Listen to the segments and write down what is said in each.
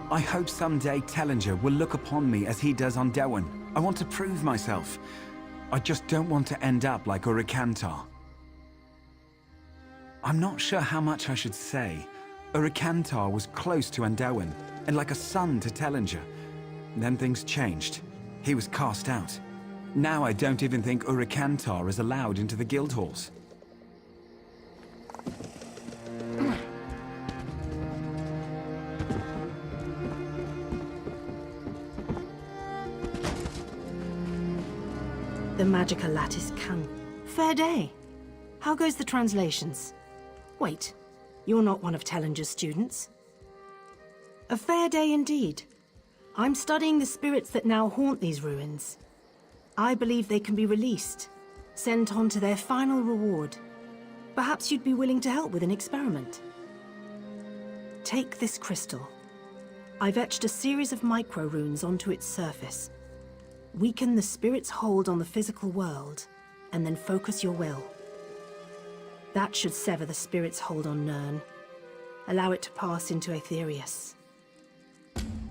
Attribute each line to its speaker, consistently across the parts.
Speaker 1: I hope someday Tellinger will look upon me as he does on Dewan. I want to prove myself. I just don't want to end up like Urikantar. I'm not sure how much I should say. Urikantar was close to Anduin, and like a son to Tellinger. Then things changed. He was cast out. Now I don't even think Urikantar is allowed into the guild halls.
Speaker 2: The magical lattice can. Fair day. How goes the translations? Wait, you're not one of Tellinger's students? A fair day indeed. I'm studying the spirits that now haunt these ruins. I believe they can be released, sent on to their final reward. Perhaps you'd be willing to help with an experiment. Take this crystal. I've etched a series of micro-runes onto its surface. Weaken the spirit's hold on the physical world, and then focus your will. That should sever the spirit's hold on Nirn. Allow it to pass into Aetherius.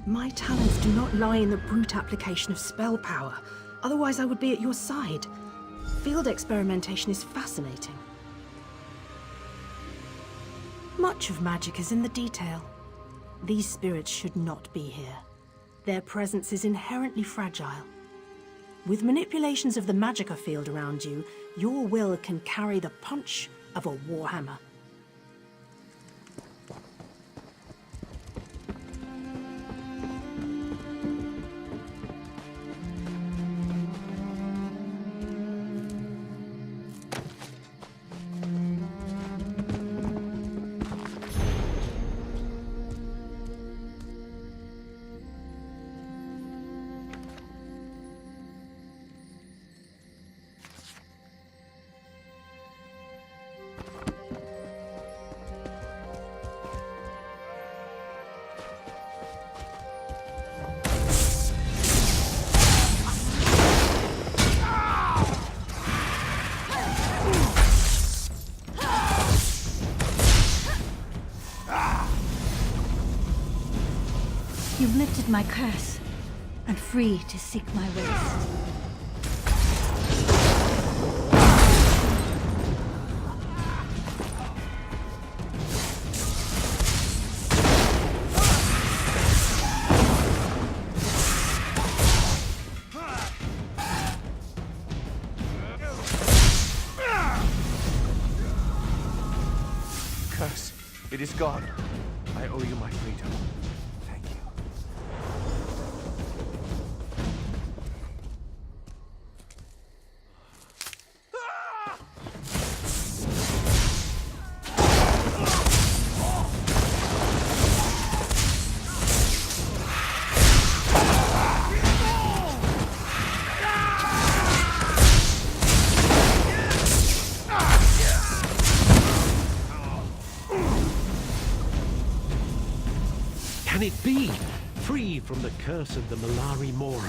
Speaker 2: My talents do not lie in the brute application of spell power. Otherwise, I would be at your side. Field experimentation is fascinating. Much of magic is in the detail. These spirits should not be here. Their presence is inherently fragile. With manipulations of the magicka field around you, your will can carry the punch of a warhammer.
Speaker 3: You've lifted my curse, and free to seek my ways.
Speaker 4: Curse, it is gone. I owe you my freedom.
Speaker 5: Can it be? Free from the curse of the Mallari Mora.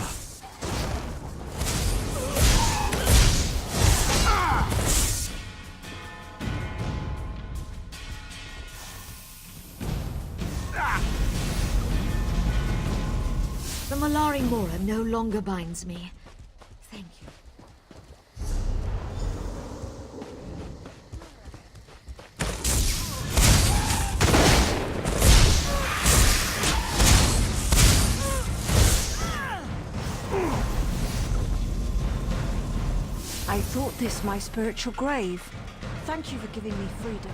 Speaker 3: The Mallari Mora no longer binds me. Thank you. I thought this my spiritual grave. Thank you for giving me freedom.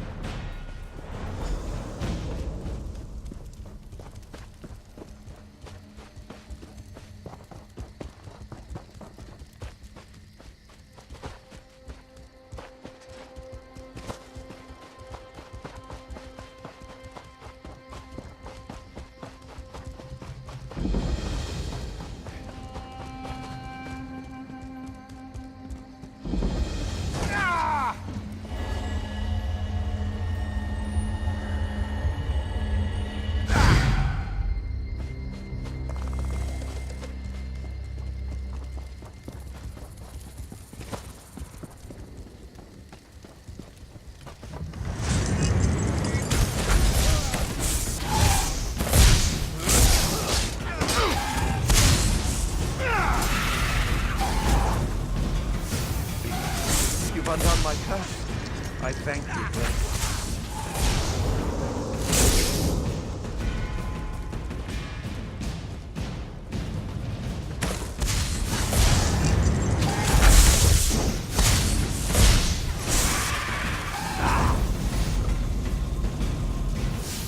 Speaker 4: I thank you, Great One.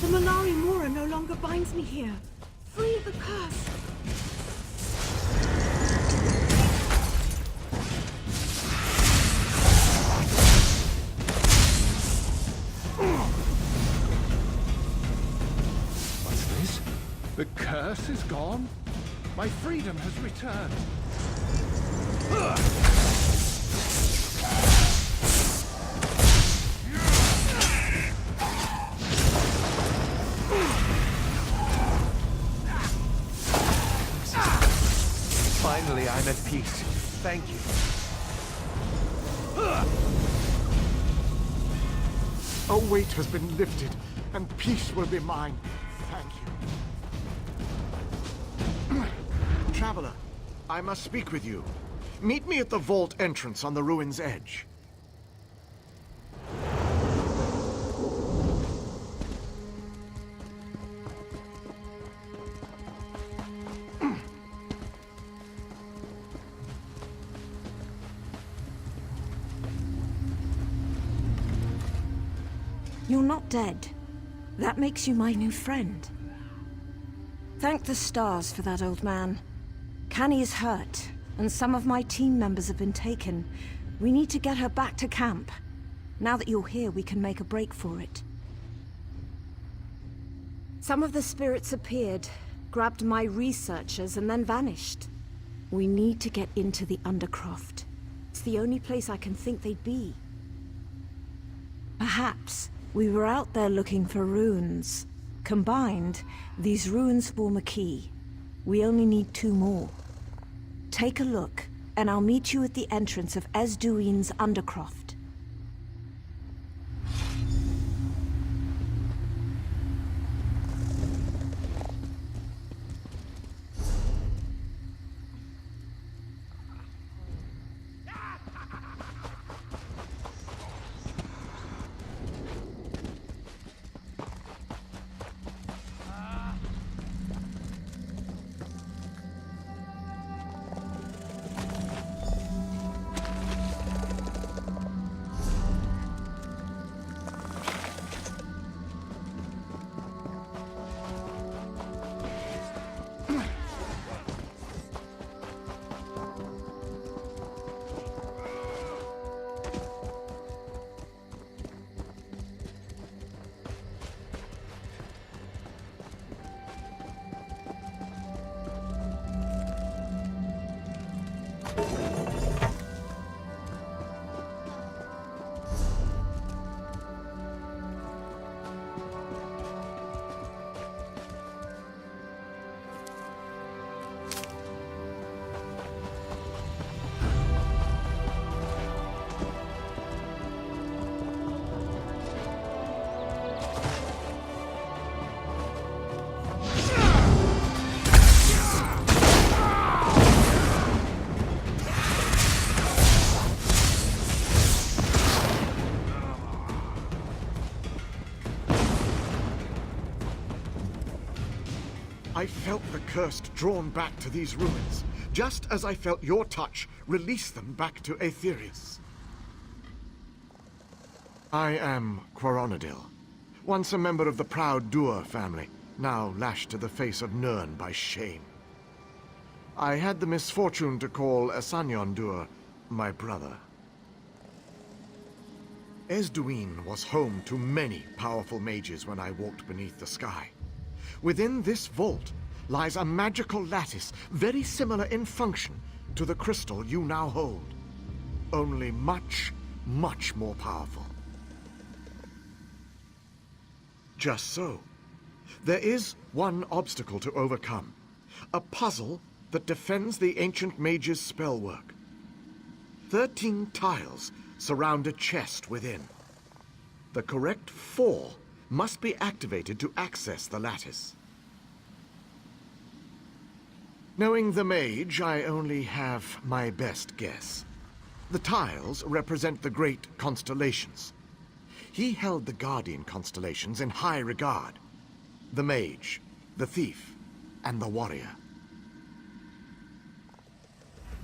Speaker 2: The Mallari Mora no longer binds me here. Free the curse.
Speaker 4: What's this? The curse is gone? My freedom has returned. Finally, I'm at peace. Thank you.
Speaker 6: A weight has been lifted, and peace will be mine. Thank you. Traveler, I must speak with you. Meet me at the vault entrance on the ruin's edge.
Speaker 2: You're not dead. That makes you my new friend. Thank the stars for that, old man. Canny is hurt, and some of my team members have been taken. We need to get her back to camp. Now that you're here, we can make a break for it. Some of the spirits appeared, grabbed my researchers, and then vanished. We need to get into the Undercroft. It's the only place I can think they'd be. Perhaps we were out there looking for runes. Combined, these runes form a key. We only need 2 more. Take a look, and I'll meet you at the entrance of Esduine's Undercroft.
Speaker 6: I felt the curse drawn back to these ruins, just as I felt your touch release them back to Aetherius. I am Quaronadil, once a member of the proud Dur family, now lashed to the face of Nirn by shame. I had the misfortune to call Asanyon Dur my brother. Esduine was home to many powerful mages when I walked beneath the sky. Within this vault lies a magical lattice very similar in function to the crystal you now hold, only much, much more powerful. Just so. There is one obstacle to overcome, a puzzle that defends the ancient mage's spellwork. 13 tiles surround a chest within. The correct 4 must be activated to access the lattice. Knowing the mage, I only have my best guess. The tiles represent the great constellations. He held the Guardian constellations in high regard. The mage, the thief, and the warrior.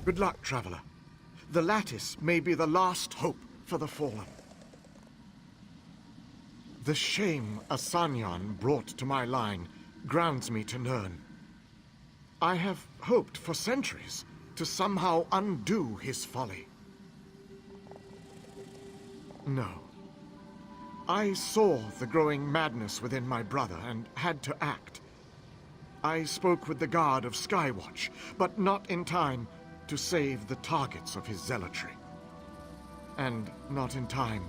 Speaker 6: Good luck, traveler. The lattice may be the last hope for the fallen. The shame Asanyan brought to my line grounds me to Nirn. I have hoped for centuries to somehow undo his folly. No. I saw the growing madness within my brother and had to act. I spoke with the guard of Skywatch, but not in time to save the targets of his zealotry. And not in time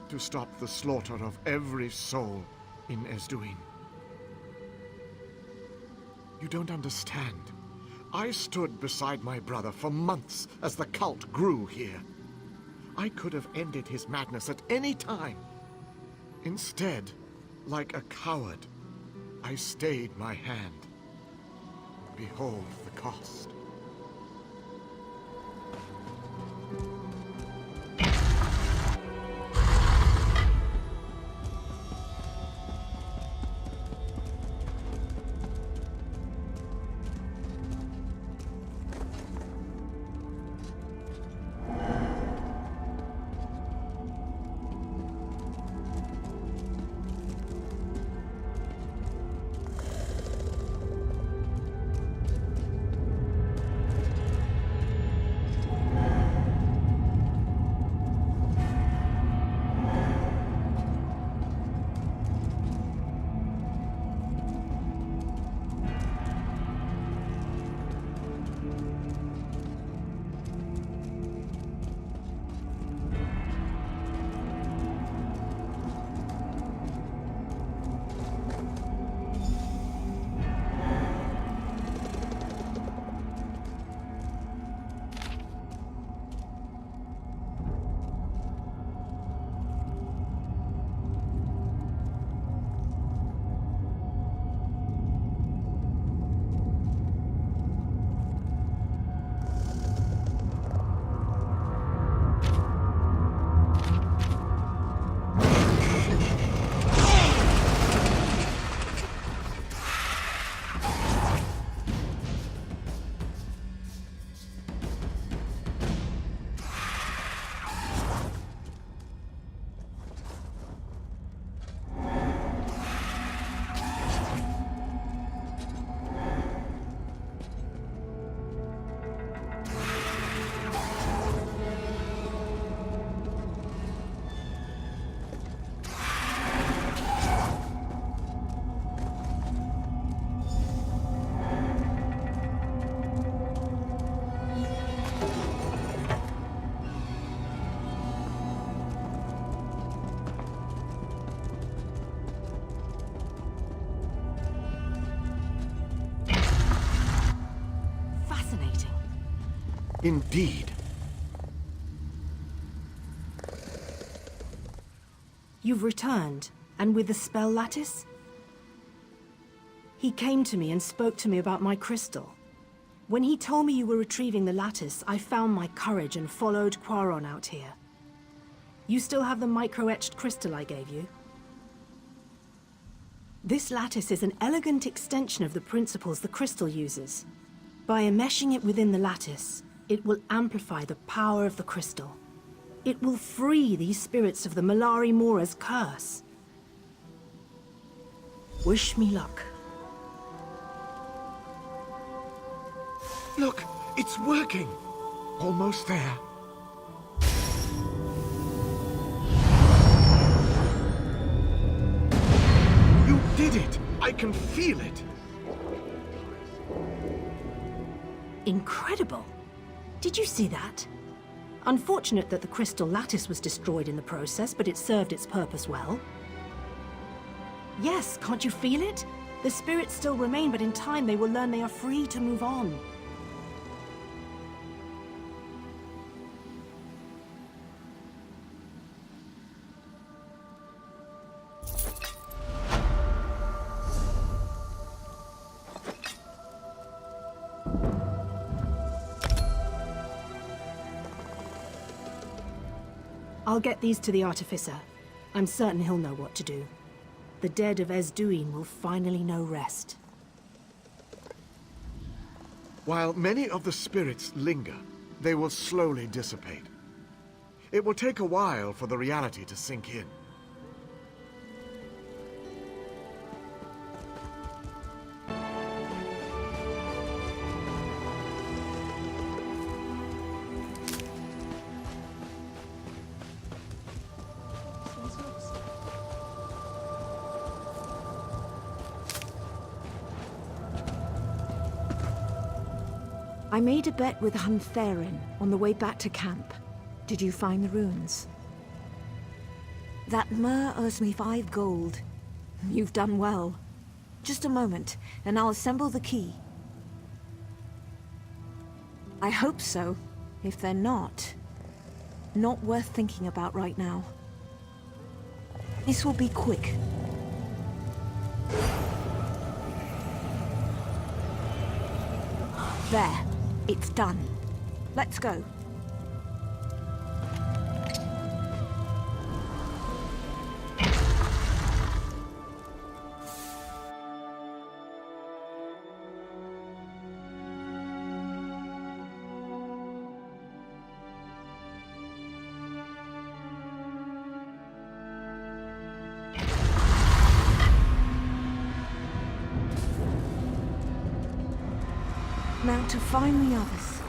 Speaker 6: to stop the slaughter of every soul in Ezduin. You don't understand. I stood beside my brother for months as the cult grew here. I could have ended his madness at any time. Instead, like a coward, I stayed my hand. Behold the cost. Indeed.
Speaker 2: You've returned, and with the spell lattice? He came to me and spoke to me about my crystal. When he told me you were retrieving the lattice, I found my courage and followed Quaron out here. You still have the micro-etched crystal I gave you? This lattice is an elegant extension of the principles the crystal uses. By enmeshing it within the lattice, it will amplify the power of the crystal. It will free these spirits of the Mallari Mora's curse. Wish me luck.
Speaker 6: Look, it's working. Almost there. You did it! I can feel it!
Speaker 2: Incredible! Did you see that? Unfortunate that the crystal lattice was destroyed in the process, but it served its purpose well. Yes, can't you feel it? The spirits still remain, but in time they will learn they are free to move on. I'll get these to the Artificer. I'm certain he'll know what to do. The dead of Ezduin will finally know rest.
Speaker 6: While many of the spirits linger, they will slowly dissipate. It will take a while for the reality to sink in.
Speaker 3: I made a bet with Huntherin on the way back to camp. Did you find the runes? That Mer owes me 5 gold. You've done well. Just a moment, and I'll assemble the key. I hope so. If they're not worth thinking about right now. This will be quick. There. It's done. Let's go. Now to find the others.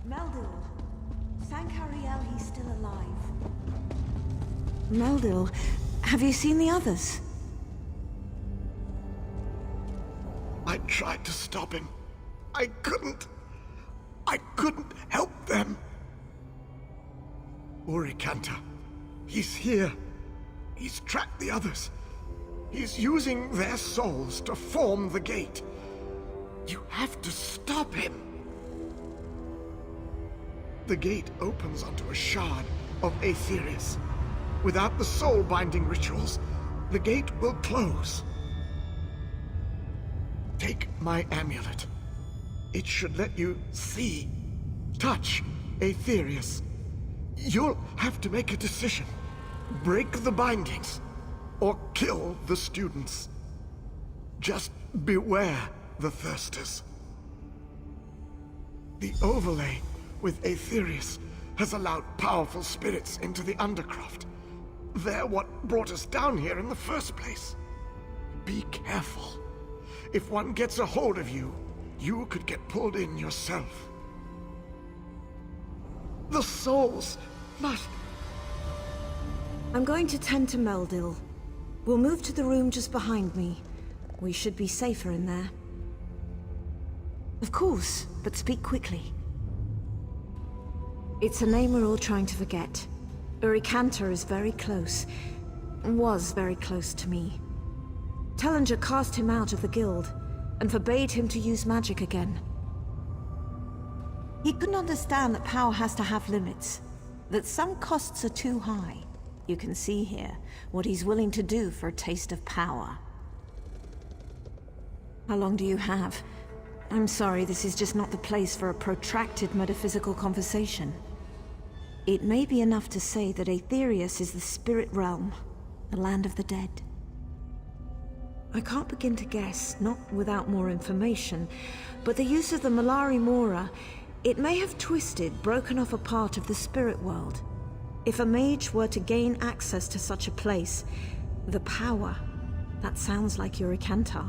Speaker 3: Meldil. Sankariel, he's still alive. Meldil, have you seen the others?
Speaker 6: I tried to stop him. I couldn't help them. Urikanta. He's here. He's tracked the others. He's using their souls to form the gate. You have to stop him. The gate opens onto a shard of Aetherius. Without the soul-binding rituals, the gate will close. Take my amulet. It should let you see, touch Aetherius. You'll have to make a decision. Break the bindings, or kill the students. Just beware the thirsters. The overlay with Aetherius has allowed powerful spirits into the Undercroft. They're what brought us down here in the first place. Be careful. If one gets a hold of you, you could get pulled in yourself. The souls must...
Speaker 3: I'm going to tend to Meldil. We'll move to the room just behind me. We should be safer in there. Of course, but speak quickly. It's a name we're all trying to forget. Urikanta is very close. Was very close to me. Tellinger cast him out of the guild, and forbade him to use magic again. He couldn't understand that power has to have limits, that some costs are too high. You can see here what he's willing to do for a taste of power. How long do you have? I'm sorry, this is just not the place for a protracted metaphysical conversation. It may be enough to say that Aetherius is the spirit realm, the land of the dead. I can't begin to guess, not without more information, but the use of the Mallari Mora, it may have twisted, broken off a part of the spirit world. If a mage were to gain access to such a place, the power, that sounds like Urikanta.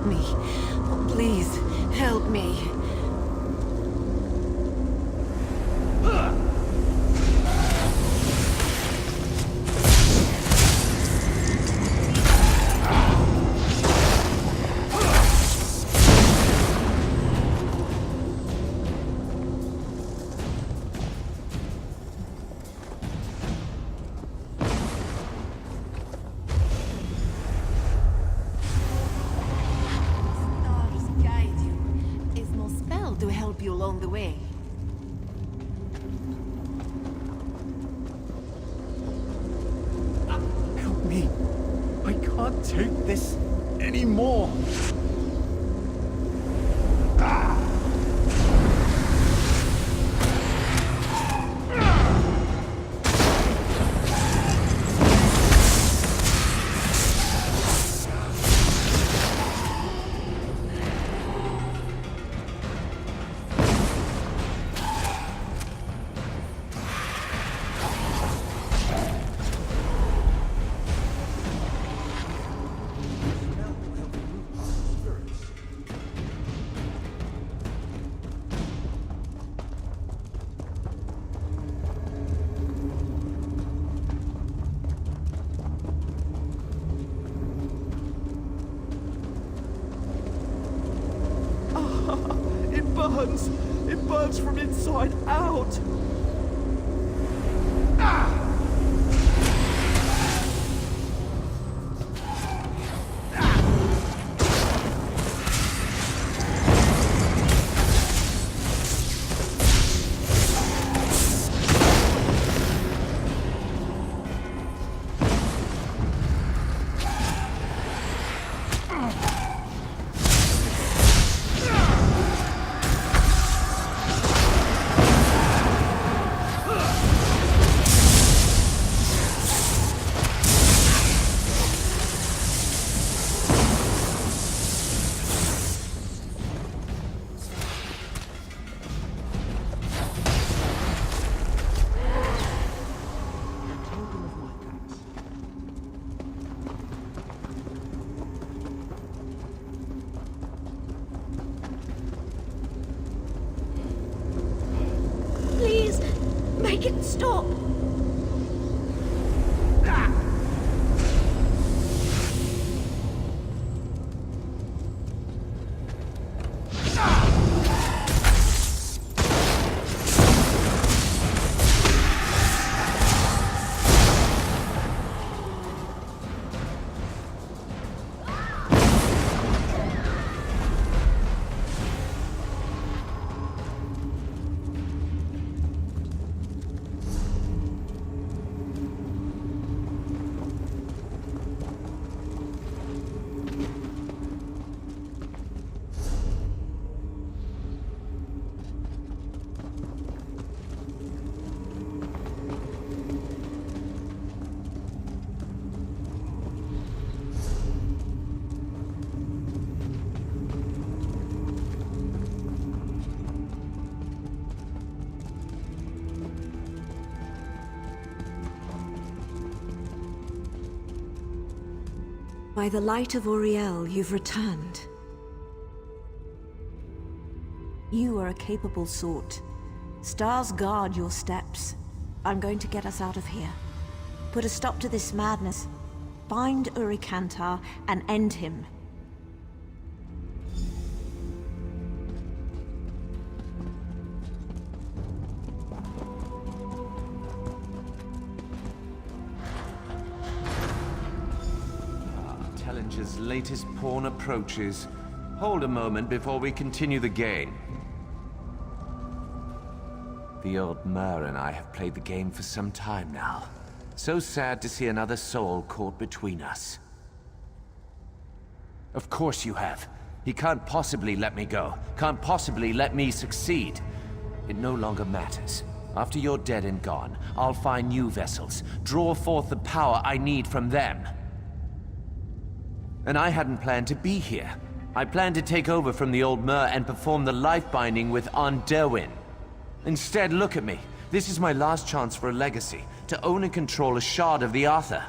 Speaker 3: me. Oh, please, help me.
Speaker 7: To help you along the way.
Speaker 1: Help me. I can't take this anymore. It burns from inside out.
Speaker 3: Please, make it stop. By the light of Auriel, you've returned. You are a capable sort. Stars guard your steps. I'm going to get us out of here. Put a stop to this madness. Find Urikantar and end him.
Speaker 8: Tellinger's latest pawn approaches. Hold a moment before we continue the game. The old Mora and I have played the game for some time now. So sad to see another soul caught between us. Of course you have. He can't possibly let me go. Can't possibly let me succeed. It no longer matters. After you're dead and gone, I'll find new vessels, draw forth the power I need from them. And I hadn't planned to be here. I planned to take over from the old Mur and perform the life binding with Derwin. Instead, look at me. This is my last chance for a legacy, to own and control a shard of the Arthur.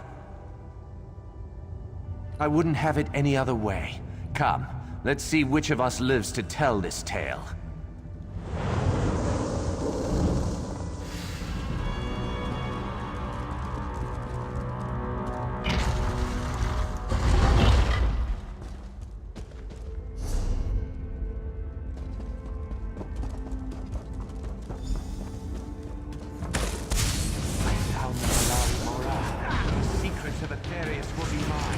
Speaker 8: I wouldn't have it any other way. Come, Let's see which of us lives to tell this tale.
Speaker 5: I found the Mallari Mora. The secrets of Aetherius will be mine.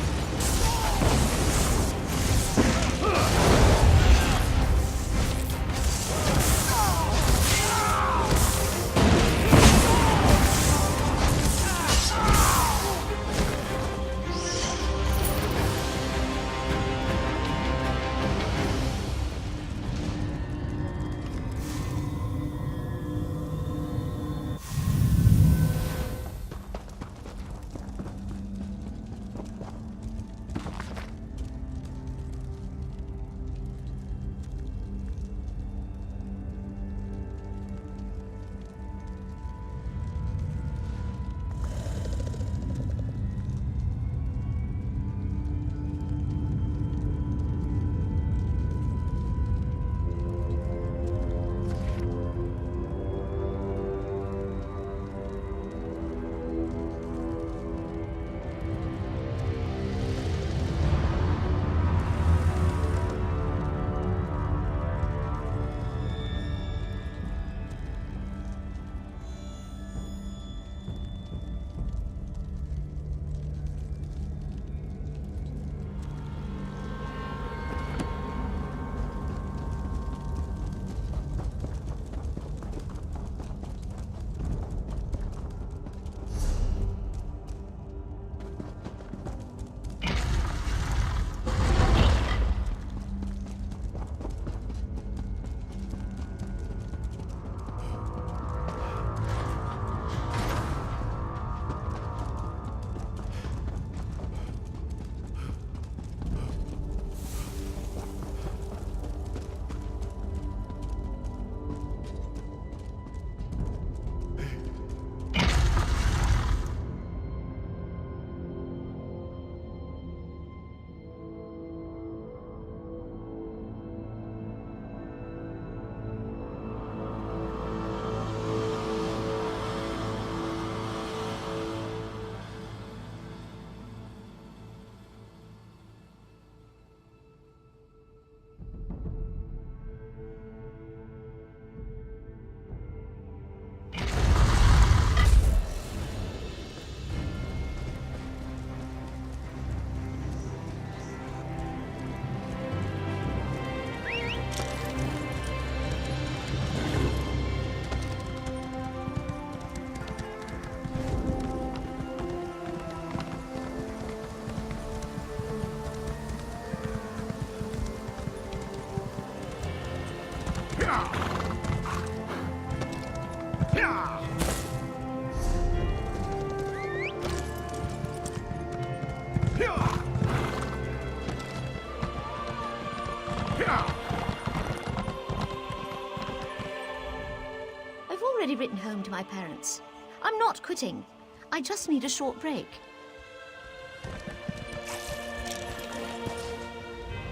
Speaker 9: I've already written home to my parents. I'm not quitting. I just need a short break.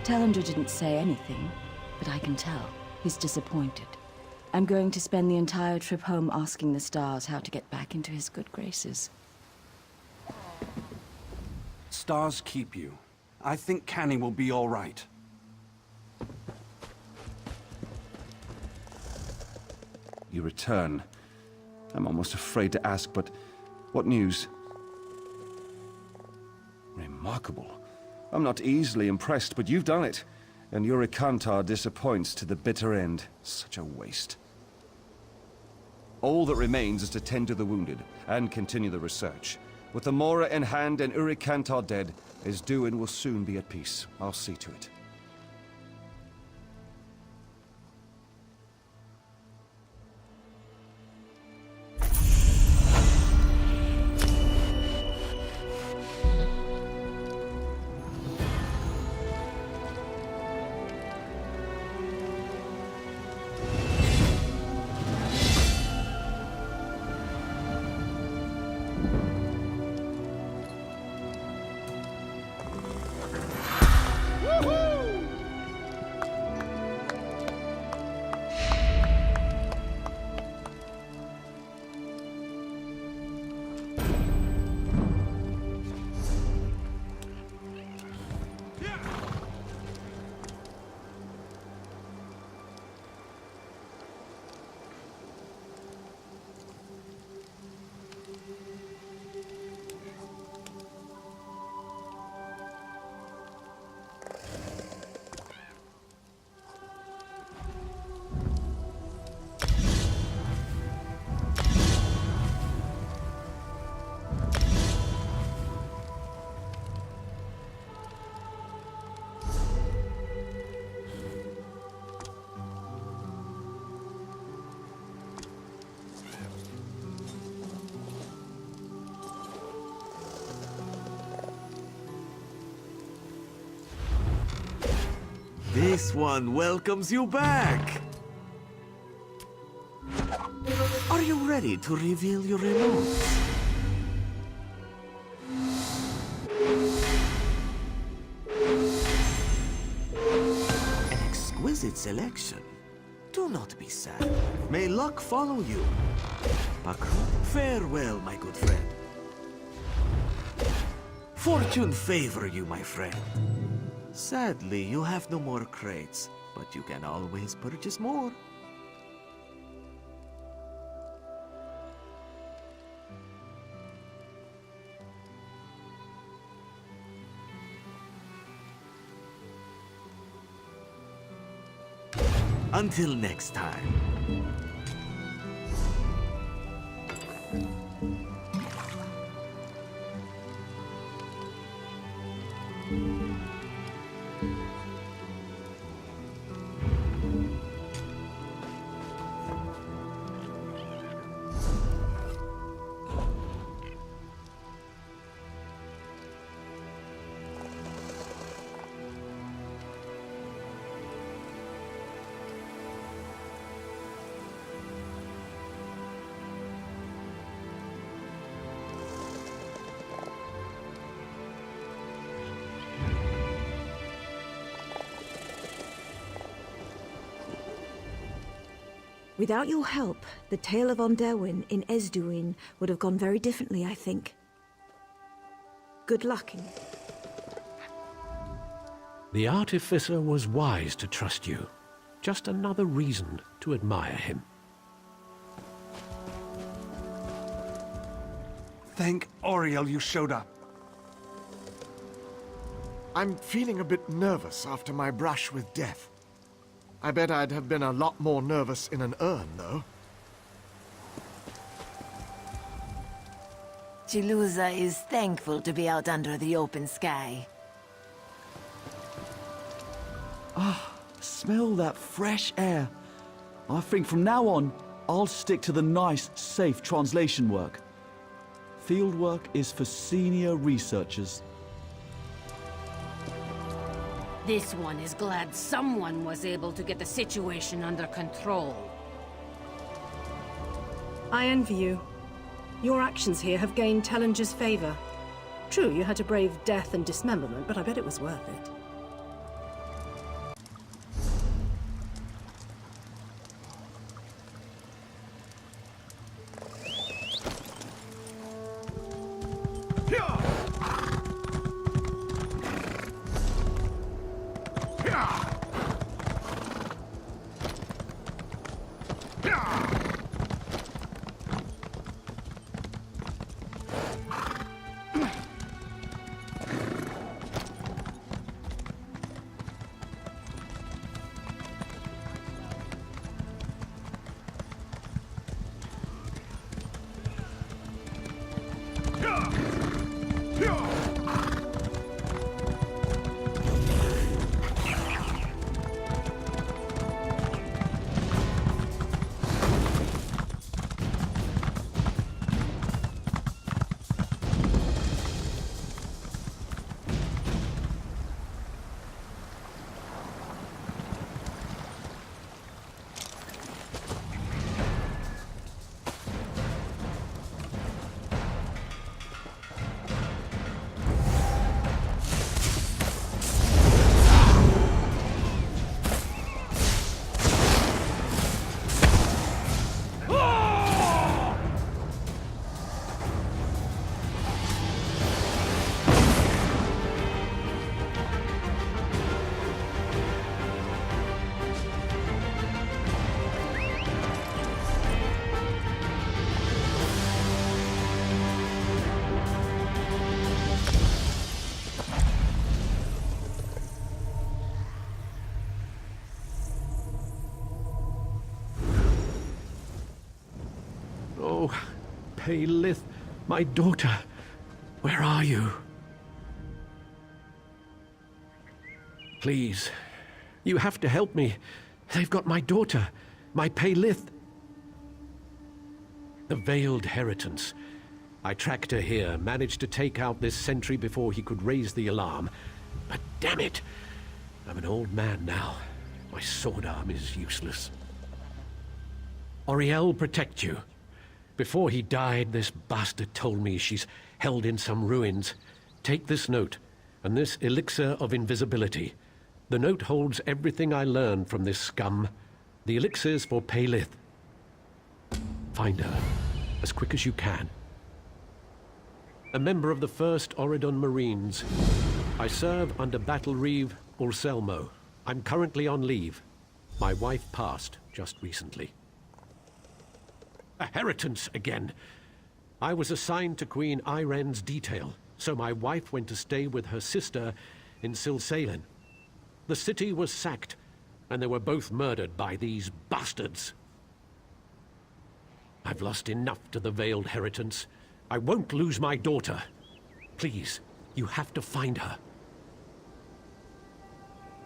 Speaker 10: Tallinger didn't say anything, but I can tell. He's disappointed. I'm going to spend the entire trip home asking the stars how to get back into his good graces.
Speaker 1: Stars keep you. I think Canny will be all right. You return. I'm almost afraid to ask, but what news? Remarkable. I'm not easily impressed, but you've done it. And Urikantar disappoints to the bitter end. Such a waste. All that remains is to tend to the wounded, and continue the research. With the Mora in hand and Urikantar dead, Isduin will soon be at peace. I'll see to it.
Speaker 4: Woohoo!
Speaker 11: This one welcomes you back! Are you ready to reveal your remote? An exquisite selection. Do not be sad. May luck follow you. Farewell, my good friend. Fortune favor you, my friend. Sadly, you have no more crates, but you can always purchase more. Until next time.
Speaker 3: Without your help, the tale of Onderwin in Esduin would have gone very differently, I think. Good luck.
Speaker 12: The Artificer was wise to trust you. Just another reason to admire him.
Speaker 1: Thank Oriel you showed up.
Speaker 6: I'm feeling a bit nervous after my brush with death. I bet I'd have been a lot more nervous in an urn, though.
Speaker 7: Chiluza is thankful to be out under the open sky.
Speaker 13: Smell that fresh air. I think from now on, I'll stick to the nice, safe translation work. Field work is for senior researchers.
Speaker 14: This one is glad someone was able to get the situation under control.
Speaker 2: I envy you. Your actions here have gained Tellinger's favor. True, you had to brave death and dismemberment, but I bet it was worth it.
Speaker 12: Paylith, my daughter, where are you? Please, you have to help me. They've got my daughter, my Paylith. The Veiled Heritance. I tracked her here, managed to take out this sentry before he could raise the alarm. But damn it, I'm an old man now. My sword arm is useless. Auriel, protect you. Before he died, this bastard told me she's held in some ruins. Take this note, and this elixir of invisibility. The note holds everything I learned from this scum. The elixir's for Paylith. Find her, as quick as you can. A member of the 1st Oridon Marines. I serve under Battle Reeve Ulselmo. I'm currently on leave. My wife passed just recently. A heritance again. I was assigned to Queen Iren's detail, so my wife went to stay with her sister in Silsalen. The city was sacked, and they were both murdered by these bastards. I've lost enough to the Veiled Heritance. I won't lose my daughter. Please, you have to find her.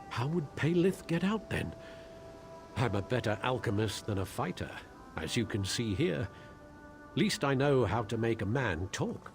Speaker 12: How would Paylith get out then? I'm a better alchemist than a fighter, as you can see here. Least I know how to make a man talk.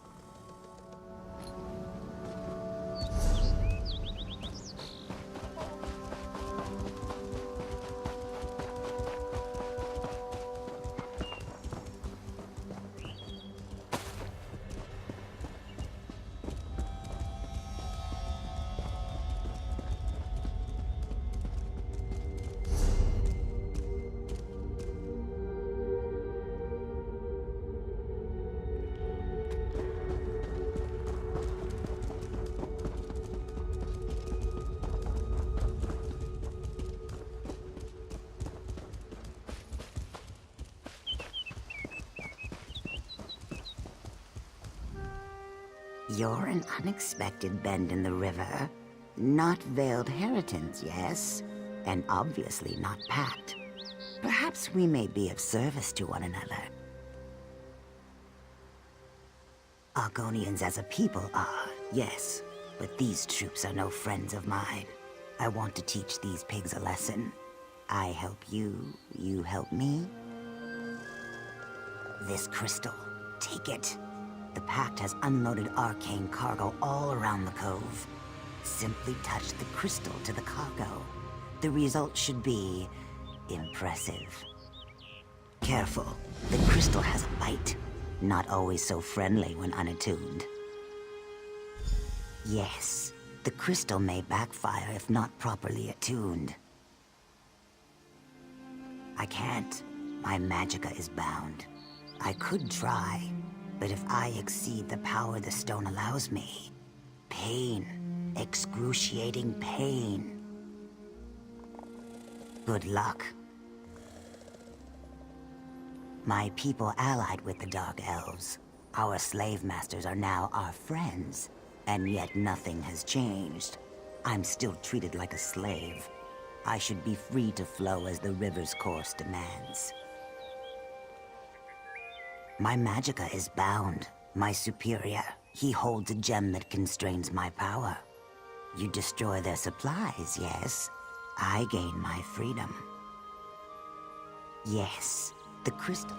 Speaker 15: You're an unexpected bend in the river. Not Veiled Heritance, yes? And obviously not packed. Perhaps we may be of service to one another. Argonians as a people are, yes. But these troops are no friends of mine. I want to teach these pigs a lesson. I help you, you help me. This crystal, take it. The Pact has unloaded arcane cargo all around the cove. Simply touch the crystal to the cargo. The result should be impressive. Careful, the crystal has a bite. Not always so friendly when unattuned. Yes, the crystal may backfire if not properly attuned. I can't. My magicka is bound. I could try. But if I exceed the power the stone allows me, pain, excruciating pain. Good luck. My people allied with the Dark Elves. Our slave masters are now our friends, and yet nothing has changed. I'm still treated like a slave. I should be free to flow as the river's course demands. My magicka is bound. My superior, he holds a gem that constrains my power. You destroy their supplies, yes? I gain my freedom. Yes, the crystal.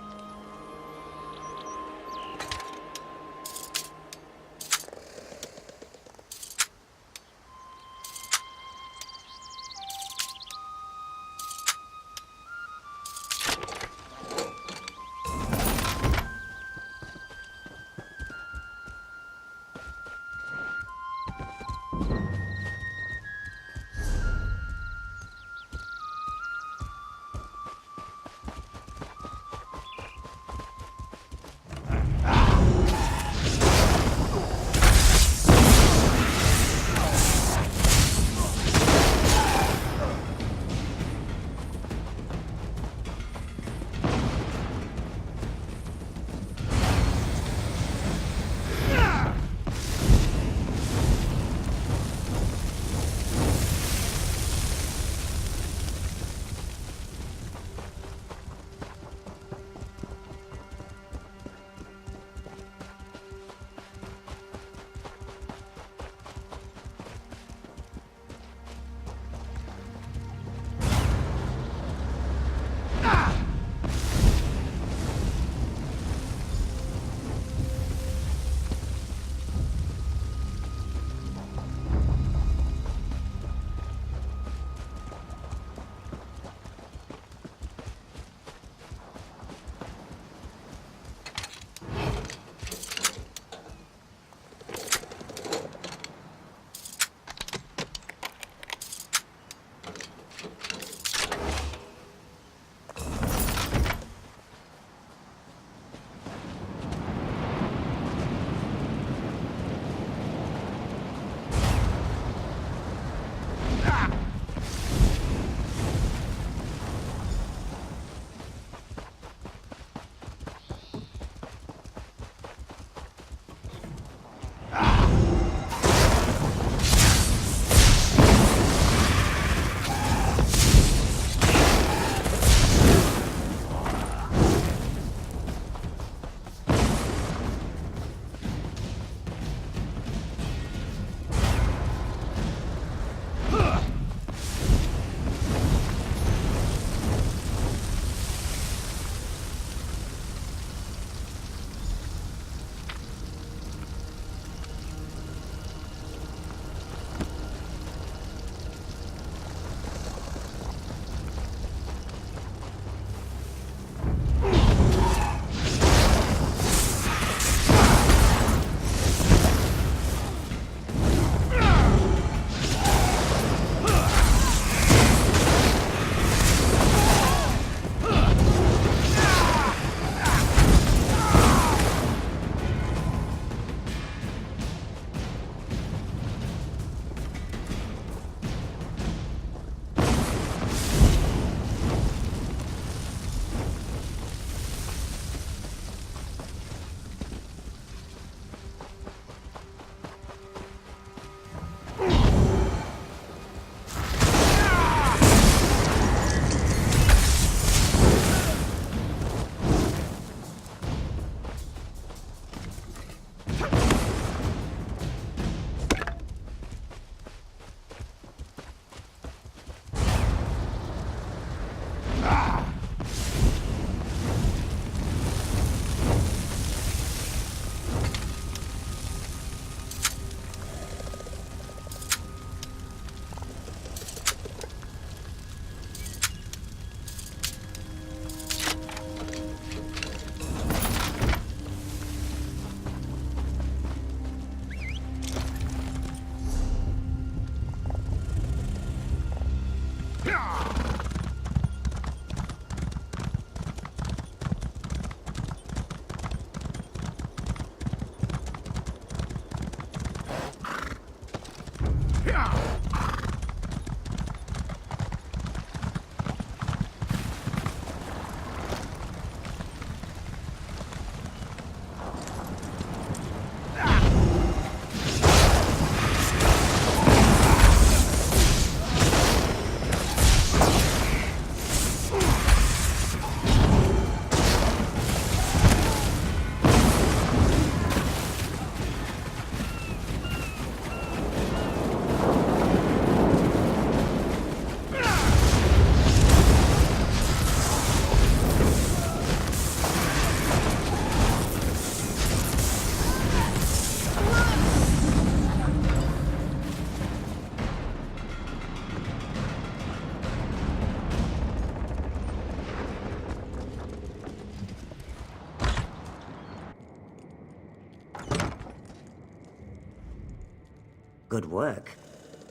Speaker 15: Good work.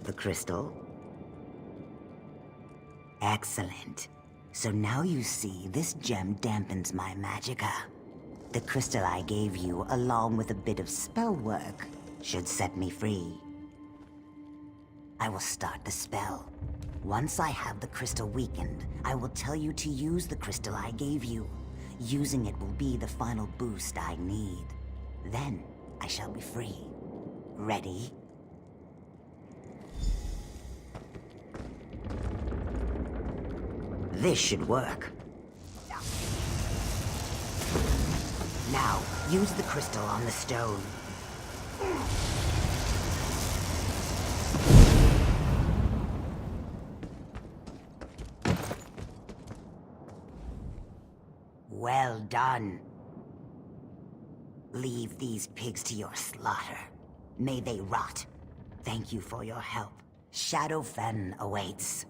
Speaker 15: The crystal? Excellent. So now you see, this gem dampens my magicka. The crystal I gave you, along with a bit of spell work, should set me free. I will start the spell. Once I have the crystal weakened, I will tell you to use the crystal I gave you. Using it will be the final boost I need. Then, I shall be free. Ready? This should work. Now, use the crystal on the stone. Well done. Leave these pigs to your slaughter. May they rot. Thank you for your help. Shadowfen awaits.